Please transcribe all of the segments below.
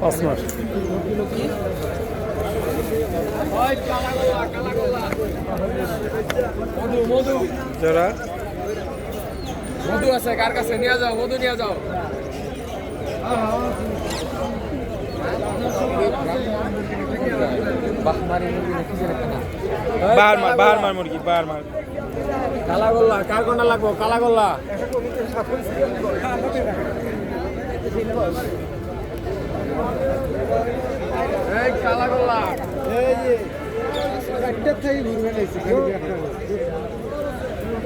পাঁচ মাস যারা মধু আছে কার কাছে নিয়ে যাও মধু নিয়ে যাও বাহার মার মুরগি বাহার মার কালা গোল্লা কার কোনটা লাগবো কালা গোল্লা এই কালা গোল্লা এই যে একটা থেকে ঘুরে গেছে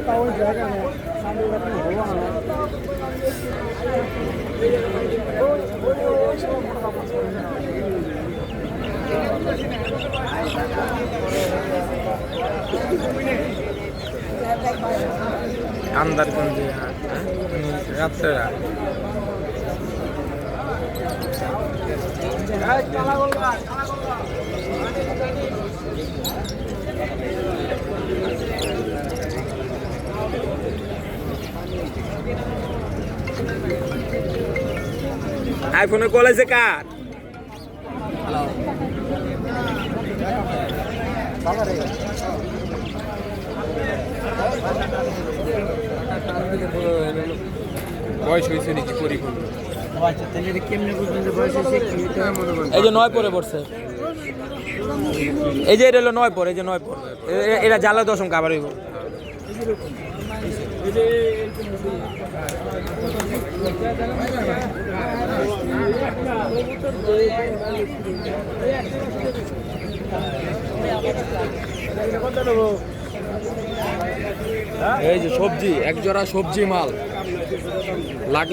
তাও জায়গা না সামনে রাখতে হলো না আমদারগঞ্জে রাত্রেরা আইফোনের কল আছে কার বয়স হয়েছে নাকি পরিপূর্ণ এই যে 9 পরে পড়ছে এই যে এটা হলো 9 পরে এই যে 9 পর এটা জ্বালা দশম কাবার হইব এই যে সবজি এক জোড়া সবজি মাল লাগে